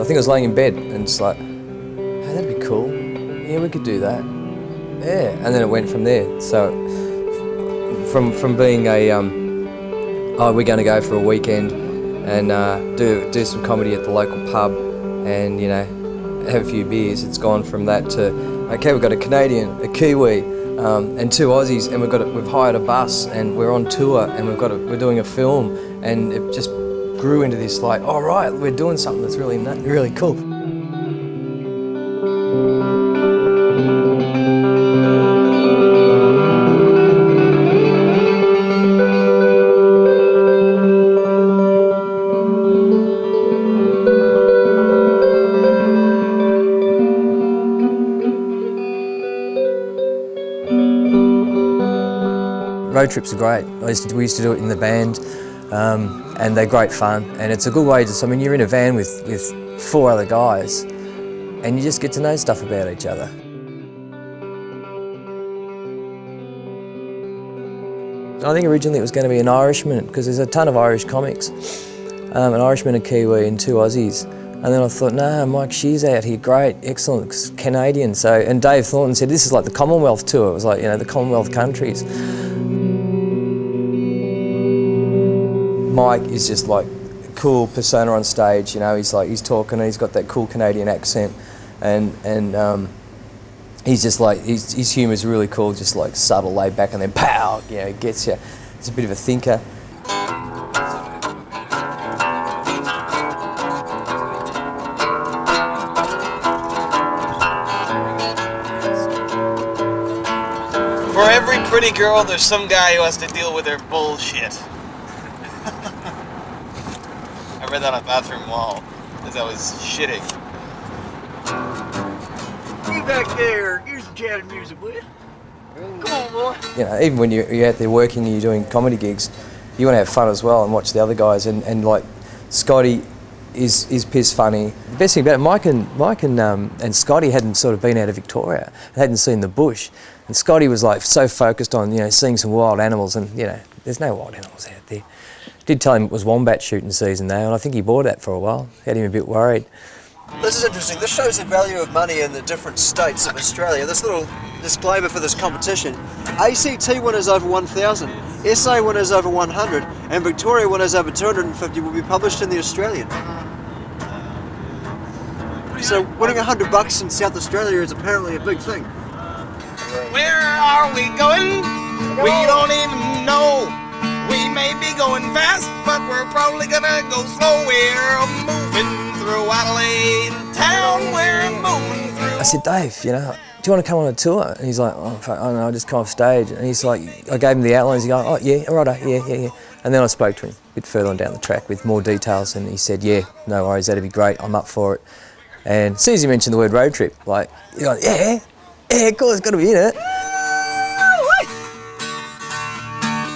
I think I was laying in bed and it's like, hey, that'd be cool. Yeah, we could do that. Yeah, and then it went from there. So from being a, oh, we're going to go for a weekend and do some comedy at the local pub and, you know, have a few beers. It's gone from that to, okay, we've got a Canadian, a Kiwi, and 2 Aussies, and we've hired a bus and we're on tour and we're doing a film, and it just grew into this like, all right, we're doing something that's really cool. Road trips are great. We used to do it in the band, and they're great fun. And it's a good way to, I mean, you're in a van with 4 other guys, and you just get to know stuff about each other. I think originally it was going to be an Irishman, because there's a ton of Irish comics. An Irishman, a Kiwi, and 2 Aussies. And then I thought, no, Mike Shear's out here, great, excellent, Canadian. So, and Dave Thornton said, this is like the Commonwealth tour. It was like, you know, the Commonwealth countries. Mike is just like a cool persona on stage, you know, he's talking and he's got that cool Canadian accent, and he's just like, his humour's really cool, just like subtle, laid back, and then pow, you know, it gets you. He's a bit of a thinker. For every pretty girl, there's some guy who has to deal with their bullshit. I read that on a bathroom wall as I was shitting. Get back there, here's some chatting music, will you? Come on, boy. You know, even when you're out there working and you're doing comedy gigs, you want to have fun as well and watch the other guys. And like Scotty is piss funny. The best thing about it, Mike and Scotty hadn't sort of been out of Victoria, hadn't seen the bush, and Scotty was like so focused on, you know, seeing some wild animals, and you know, there's no wild animals out there. Did tell him it was wombat shooting season though, and I think he bought that for a while. Had him a bit worried. This is interesting. This shows the value of money in the different states of Australia. This little disclaimer for this competition. ACT winners over 1,000, SA winners over 100, and Victoria winners over 250 will be published in the Australian. So winning $100 in South Australia is apparently a big thing. Where are we going? We don't even know. We may be going fast, but we're probably gonna go slow. We're moving through Adelaide town. We're moving through. I said, Dave, you know, do you want to come on a tour? And he's like, oh, fuck, I don't know, I'll just come off stage. And he's like, I gave him the outlines. He goes, oh, yeah, righto, yeah. And then I spoke to him a bit further on down the track with more details, and he said, yeah, no worries, that'd be great, I'm up for it. And as soon as he mentioned the word road trip, like, you're like, yeah, cool, it's got to be in it.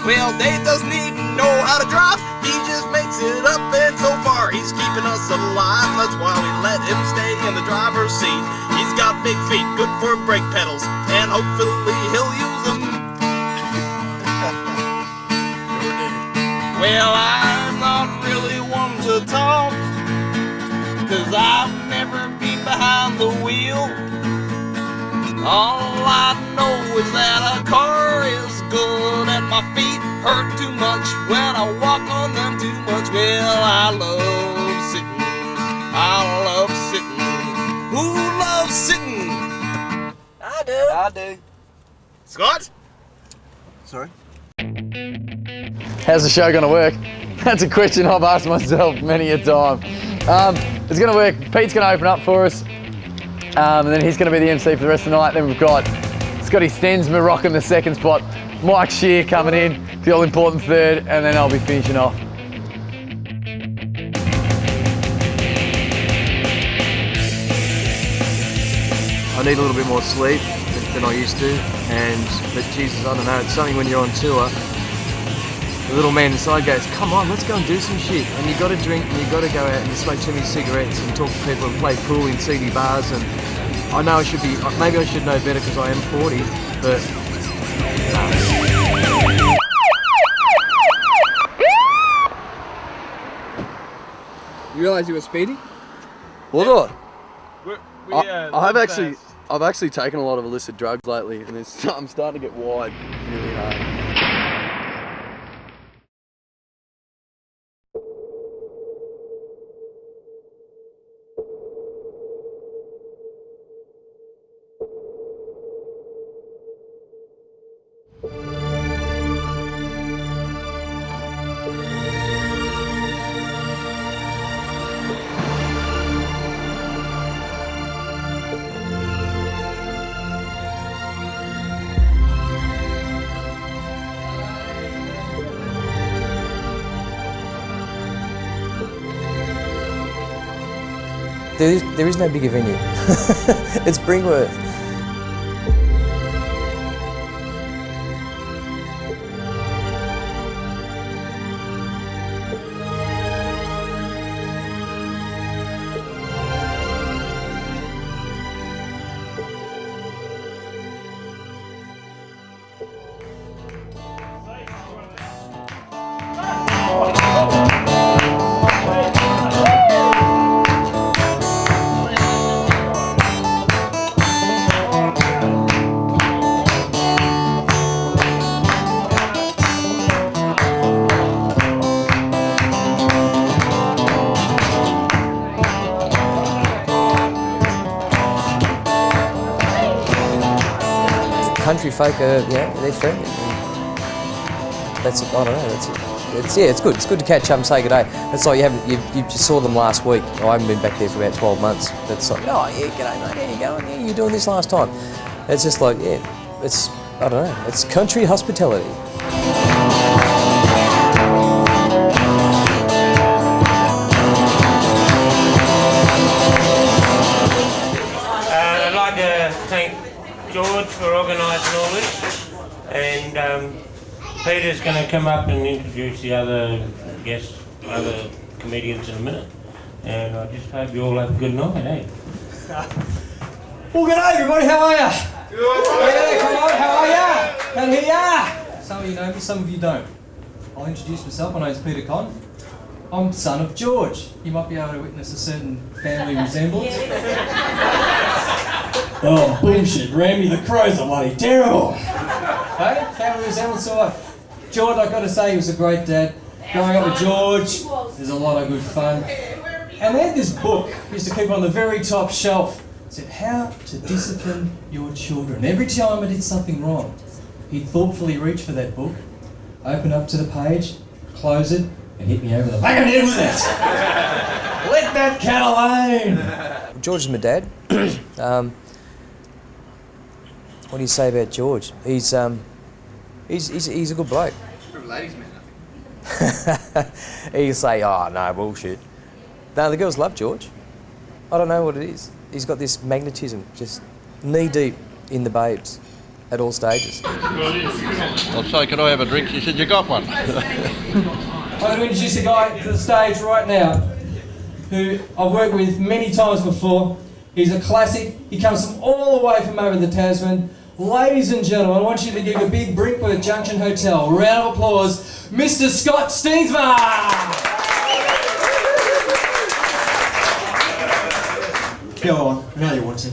Well, Dave doesn't even know how to drive. He just makes it up, and so far he's keeping us alive. That's why we let him stay in the driver's seat. He's got big feet, good for brake pedals, and hopefully he'll use them. Well, I'm not really one to talk, 'cause I've never been behind the wheel. All I know is that a car is good and my feet hurt too much when I walk on them too much. Well, I love sitting. Who loves sitting? I do. Scott? Sorry? How's the show going to work? That's a question I've asked myself many a time. It's going to work. Pete's going to open up for us, and then he's going to be the MC for the rest of the night. Then we've got Scotty Steensma rocking the second spot, Mike Shear coming in, the all-important third, and then I'll be finishing off. I need a little bit more sleep than I used to, but Jesus, I don't know, it's something when you're on tour. The little man inside goes, come on, let's go and do some shit. And you got to drink and you got to go out and smoke too many cigarettes and talk to people and play pool in seedy bars. And I know maybe I should know better because I am 40, but... You realise you were speeding? Was I? We I've actually taken a lot of illicit drugs lately, and I'm starting to get wide really hard. There is no bigger venue. It's Brinkworth. Country folk are, they're friendly. That's, I don't know, it's good. It's good to catch up and say good day. It's like you just saw them last week. I haven't been back there for about 12 months. It's like, oh yeah, g'day mate, how you going? Yeah, you were doing this last time. It's just like, it's, I don't know, it's country hospitality. I'd like to thank George for organising all this, and Peter's going to come up and introduce the other guests, other comedians in a minute, and I just hope you all have a good night, eh? Well, g'day everybody, how are ya? Yeah, come on, how are ya? Come here. Some of you know me, some of you don't. I'll introduce myself, my name's Peter Kohn. I'm son of George. You might be able to witness a certain family resemblance. Oh, bullshit, Randy the Crow's are bloody terrible. Hey, family resemblance, all right. George, I've got to say, he was a great dad. Growing up with George, there's a lot of good fun. And they had this book, he used to keep on the very top shelf. It said, How to Discipline Your Children. Every time I did something wrong, he'd thoughtfully reach for that book, open up to the page, close it, and hit me over the back of the head with it. Let that cat alone. George is my dad. What do you say about George? He's a good bloke. Ladies man. You say, oh no, bullshit. No, the girls love George. I don't know what it is. He's got this magnetism, just knee deep in the babes at all stages. I'll say, can I have a drink? She said, you got one. I'm going to introduce a guy to the stage right now who I've worked with many times before. He's a classic. He comes from all the way from over the Tasman. Ladies and gentlemen, I want you to give a big Brinkworth Junction Hotel round of applause, Mr. Scott Steensma! Go on, I know you want to.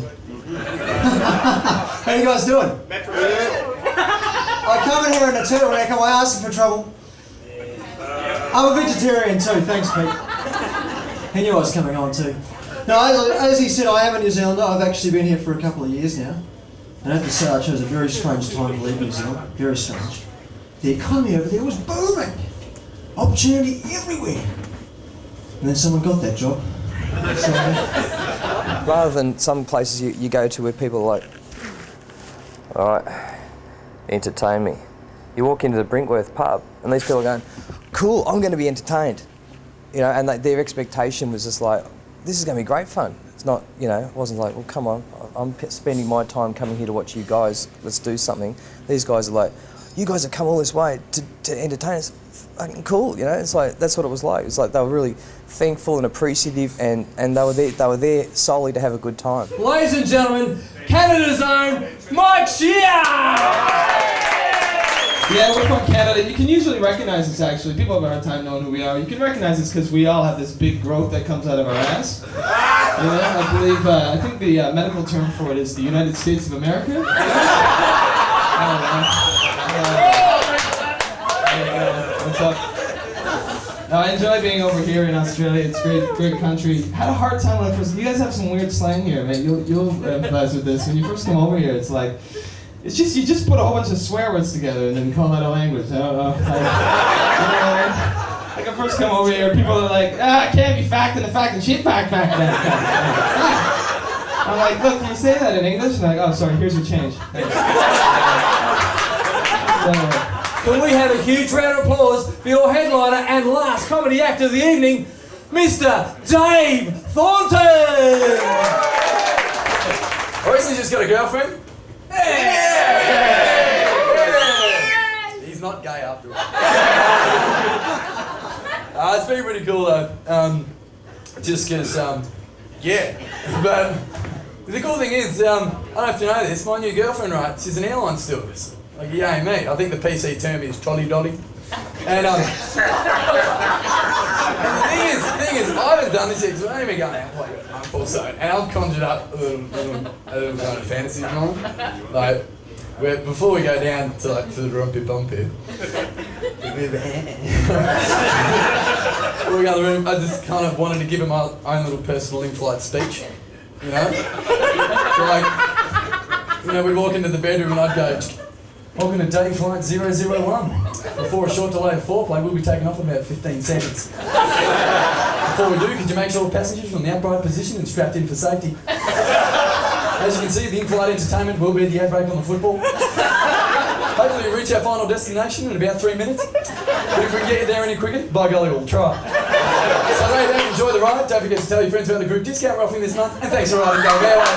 How you guys doing? I come in here in a turtleneck, am I asking for trouble? I'm a vegetarian too, thanks Pete. He knew I was coming on too. No, as he said, I am a New Zealander. I've actually been here for a couple of years now. And I have to say, I chose a very strange time to leave New Zealand. Very strange. The economy over there was booming. Opportunity everywhere. And then someone got that job. So, Rather than some places you go to where people are like, all right, entertain me. You walk into the Brinkworth pub and these people are going, cool, I'm going to be entertained. You know, and their expectation was just like, this is going to be great fun. It's not, you know, it wasn't like, well, come on, I'm spending my time coming here to watch you guys, let's do something. These guys are like, you guys have come all this way to entertain us. Fucking cool, you know? It's like, that's what it was like. It's like they were really thankful and appreciative and they were there solely to have a good time. ladies and gentlemen, Canada's own Mike Shear! Yeah, we're from Canada. You can usually recognize us actually. People have a hard time knowing who we are. You can recognize us because we all have this big growth that comes out of our ass. I believe, I think the medical term for it is the United States of America. I don't know. What's up? I enjoy being over here in Australia. It's great country. Had a hard time when I first. You guys have some weird slang here, man. You'll empathize with this. When you first come over here, it's like, it's just you just put a whole bunch of swear words together and then call that a language. I don't know. Like I first come over here, people are like, it can't be fact and the fact and shit fact. I'm like, look, can you say that in English? And they're like, oh, sorry, here's your change. Can we have a huge round of applause for your headliner and last comedy act of the evening, Mr. Dave Thornton! Or is he just got a girlfriend? He's not gay after all. It's been pretty cool though. Just because, yeah. But the cool thing is, I don't have to know this, my new girlfriend, right, she's an airline stewardess. Like, you ain't me. I think the PC term is trolley dolly. And the thing is, I haven't done this yet because I've only been going out for like a month or so, and I've conjured up a little kind of fantasy going on. Like, before we go down to like to the rumpy bumpy, before we go in the room, I just kind of wanted to give him my own little personal in-flight speech, you know? So like, we'd walk into the bedroom and I'd go, welcome to day flight 001. Before a short delay of foreplay, we'll be taking off in about 15 seconds. Before we do, could you make sure all passengers are in the upright position and strapped in for safety? As you can see, the in-flight entertainment will be the ad break on the football. Hopefully we reach our final destination in about 3 minutes. But if we can get you there any quicker, by golly, we'll try. So lay back, enjoy the ride. Don't forget to tell your friends about the group discount we're offering this month. And thanks for riding Go Airways.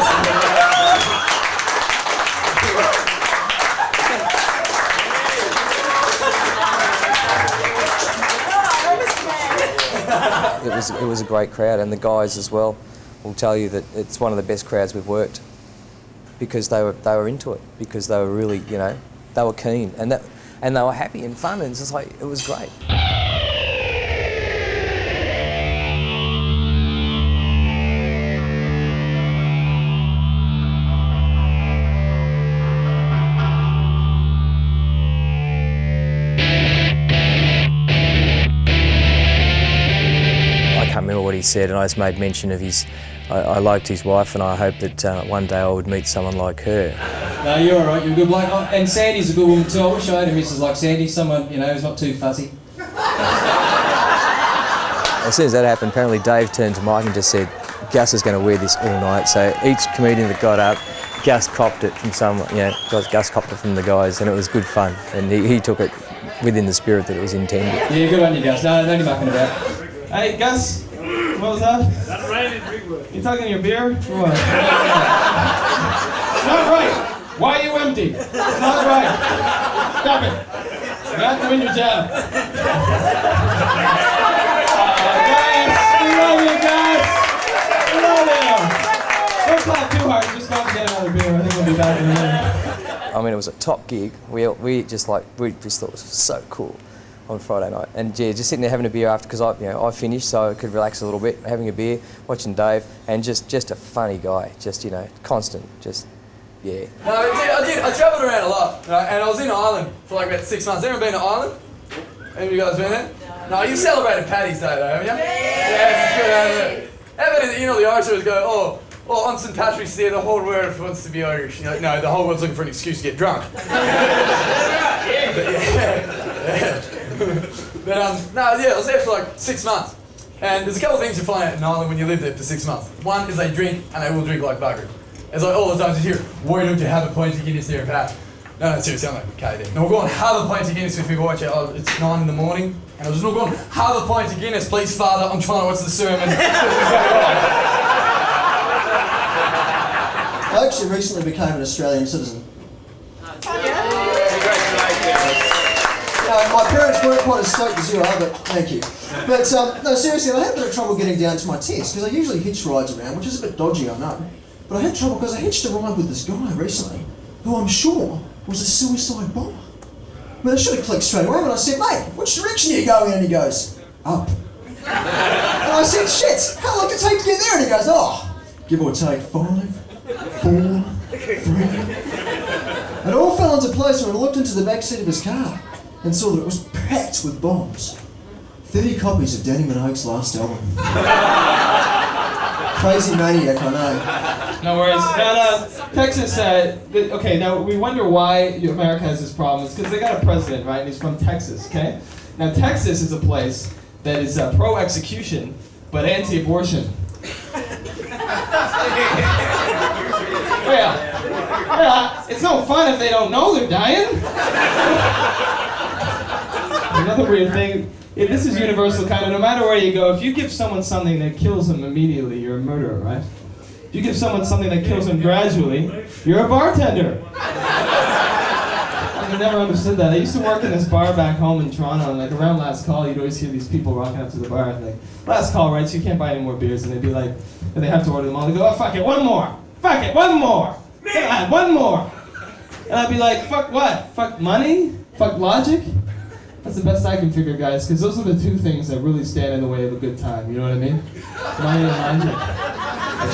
It was a great crowd, and the guys as well will tell you that it's one of the best crowds we've worked because they were into it, because they were really, they were keen, and they were happy and fun, and it's just like, it was great. What he said, and I just made mention of I liked his wife, and I hope that one day I would meet someone like her. No, you're alright, you're a good bloke. Oh, and Sandy's a good woman too. I wish I had a missus like Sandy, someone, who's not too fuzzy. As soon as that happened, apparently Dave turned to Mike and just said, Gus is going to wear this all night. So each comedian that got up, Gus copped it from someone, Gus copped it from the guys, and it was good fun. And he took it within the spirit that it was intended. Yeah, good on you, Gus. No, don't you mucking about. Hey, Gus. What was that? That rain in Brinkworth. You talking your beer? Or what? It's not right. Why are you empty? It's not right. Stop it. You have to win your job. Guys, we love you, guys. We love you. Don't clap too hard. Just go and get another beer. I think we'll be back in a minute. I mean, it was a top gig. We just thought it was so cool on Friday night, and yeah, just sitting there having a beer after, because I finished, so I could relax a little bit, having a beer, watching Dave, and just a funny guy, constant, yeah. No, I travelled around a lot, right? And I was in Ireland for like about 6 months. Anyone been to Ireland? Any of you guys been there? No, you celebrated Paddy's Day though, haven't you? Yeah, it's good. How about the Irishers go, oh, on St. Patrick's Day, the whole world wants to be Irish. You're like, no, the whole world's looking for an excuse to get drunk. But I was there for like 6 months. And there's a couple of things you find out in Ireland when you live there for 6 months. One is they drink, and they will drink like buggers. It's like all the time you hear, why don't you have a pint of Guinness there, Pat? No, seriously, I'm like, okay then. No, we'll go and have a pint of Guinness with me, watch it. Oh, it's 9 in the morning. And I was just going, have a pint of Guinness, please, Father, I'm trying to watch the sermon. I actually recently became an Australian citizen. My parents weren't quite as stoked as you are, but thank you. But no, seriously, I had a bit of trouble getting down to my test, because I usually hitch rides around, which is a bit dodgy, I know. But I had trouble because I hitched a ride with this guy recently, who I'm sure was a suicide bomber. I mean, I should have clicked straight away when I said, mate, which direction are you going in? And he goes, up. And I said, shit, how long did it take to get there? And he goes, oh, give or take 5, 4, 3. It all fell into place when I looked into the back seat of his car and saw that it was packed with bombs. 30 copies of Danny Minogue's last album. Crazy maniac, I know. No worries. Now, Texas, okay, now we wonder why America has this problem. It's because they got a president, right, and he's from Texas, okay? Now, Texas is a place that is pro-execution, but anti-abortion. Well, it's no fun if they don't know they're dying. Another weird thing, this is universal kind of, no matter where you go, if you give someone something that kills them immediately, you're a murderer, right? If you give someone something that kills them gradually, you're a bartender. I never understood that. I used to work in this bar back home in Toronto, and like around last call, you'd always hear these people rocking up to the bar, and like, last call, right, so you can't buy any more beers, and they'd be like, and they have to order them all, they go, oh, fuck it, one more! Fuck it, one more! Come on, one more! And I'd be like, fuck what? Fuck money? Fuck logic? That's the best I can figure, guys, because those are the two things that really stand in the way of a good time, you know what I mean? Money and logic.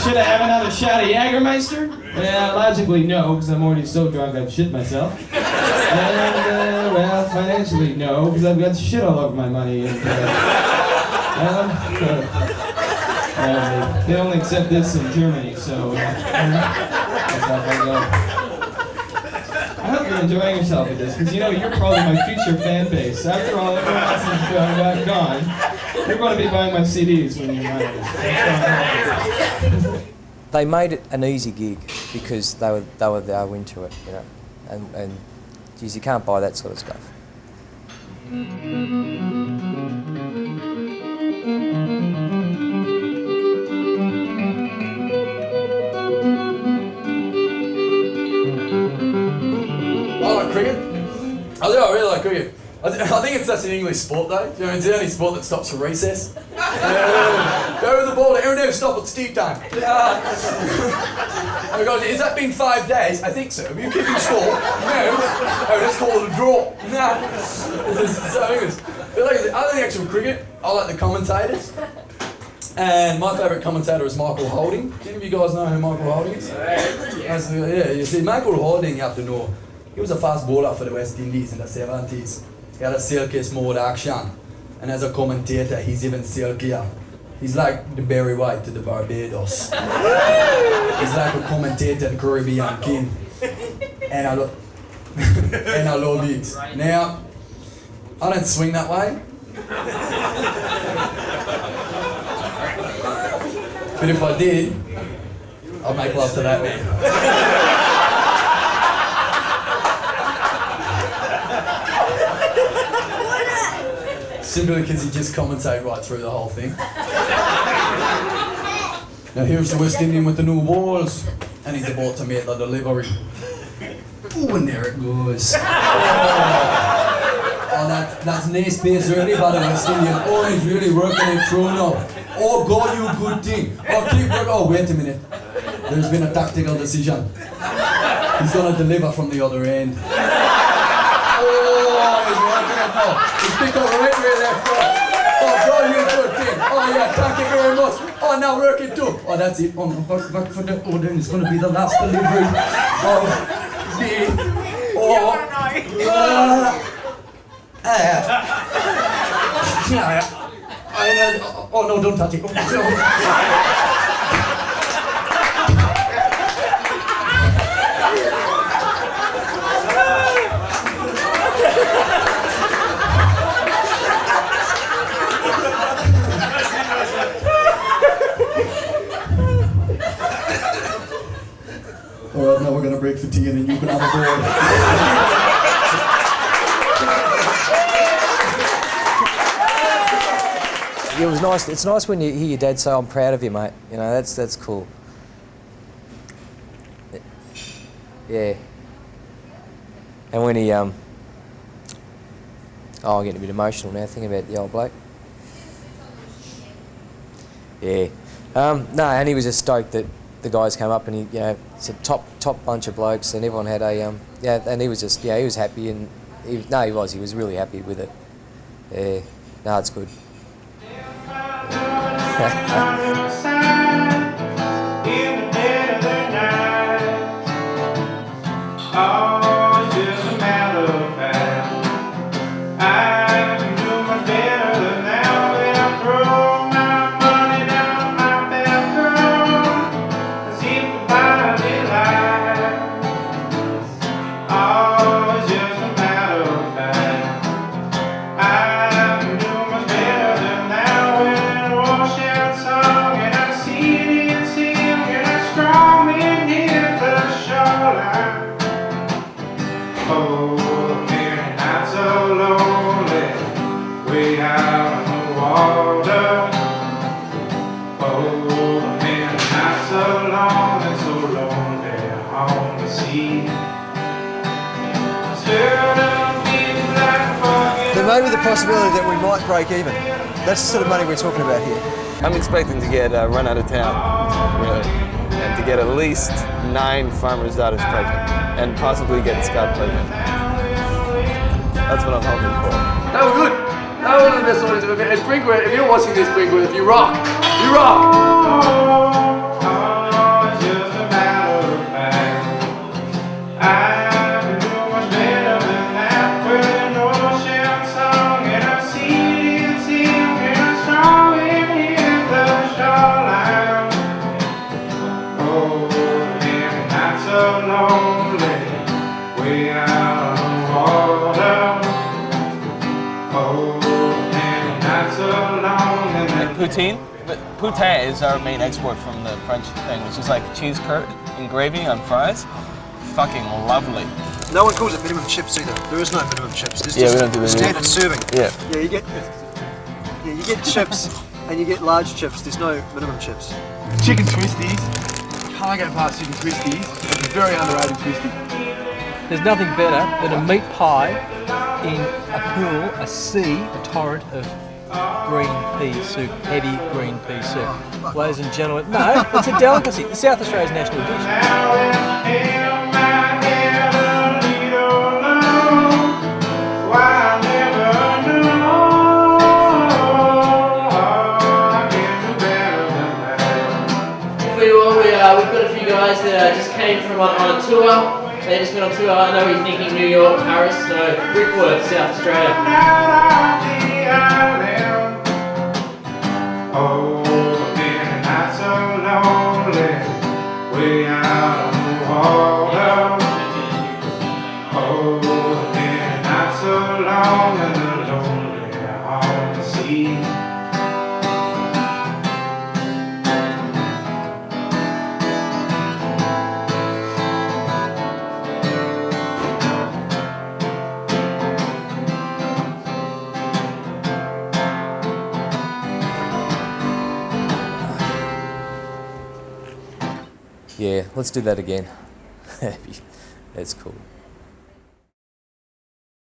Should I have another shot of Jägermeister? Yeah, logically no, because I'm already so drunk I've shit myself. And, well, financially no, because I've got shit all over my money. And, they only accept this in Germany, so that's how I go. I hope you're enjoying yourself with this, because you know, you're probably my future fan base. After all, everyone else is gone, you're going to be buying my CDs when you're mine. They made it an easy gig because they were into it, you know, and geez, you can't buy that sort of stuff. I like cricket. I really like cricket. I think it's such an English sport though. You know, it's the only sport that stops for recess. Go with the ball, everyone never stop at Steve time. Oh my God, has that been 5 days? I think so. Are you keeping score? No. Oh, let's call it a draw. No. It's so English. But like, other than the actual cricket, I like the commentators. And my favourite commentator is Michael Holding. Do any of you guys know who Michael Holding is? Yeah, you see, Michael Holding, you have to know, he was a fast bowler for the West Indies in the 70s. He had a silky smooth action. And as a commentator, he's even silkier. He's like the Barry White to the Barbados. He's like a commentator in Caribbean King. And I love it. Now, I don't swing that way. But if I did, I'd make love to that man. Simply because he just commentated right through the whole thing. Now here's the West Indian with the new balls, and he's about to make the delivery. Ooh, and there it goes. Oh, that's nice pace early by the West Indian. Oh, he's really working it through now. Oh God, you good thing. Oh, keep working. Oh, wait a minute. There's been a tactical decision. He's gonna deliver from the other end. Oh, he's working it now. He's picked up right where left go. Oh God, you good thing. Oh yeah, thank you very much. Oh, now work it too. Oh, that's it. Oh, back for the. Oh, then it's gonna be the last delivery of the. Oh no, don't touch it. Oh, no. Alright, now we're going to break for tea and then you can have a board. It was nice. It's nice when you hear your dad say, "I'm proud of you, mate." You know, that's cool. Yeah. And when he I'm getting a bit emotional now thinking about the old bloke. Yeah. No, and he was just stoked that the guys came up and he, it's a top bunch of blokes and everyone had a and he was just he was happy and he was really happy with it. Yeah. No, it's good. Yeah. possibility that we might break even? That's the sort of money we're talking about here. I'm expecting to get run out of town, really, and to get at least 9 farmers' daughters pregnant, and possibly get Scott pregnant. That's what I'm hoping for. That was good. That was one of the best audience I've ever. And Brinkworth, if you're watching this, Brinkworth, you rock. You rock. Poutine? Poutine is our main export from the French thing, which is like cheese curd and gravy on fries. Fucking lovely. No one calls it minimum chips either. There is no minimum chips. There's Yeah, just we don't do the standard serving. Yeah. Yeah, you get chips and you get large chips. There's no minimum chips. Chicken twisties. Can't get past chicken twisties. It's a very underrated twisty. There's nothing better than a meat pie in a pool, a sea, a torrent of green pea soup, heavy green pea soup. Ladies and gentlemen, no, it's a delicacy. It's South Australia's national dish. We've got a few guys that just came from on a tour. They just went on tour. I know you're thinking New York, Paris, so Brinkworth, South Australia. Oh, been not so lonely, way out on the water. Oh, been not so long and the lonely on the sea. Yeah, let's do that again. That's cool.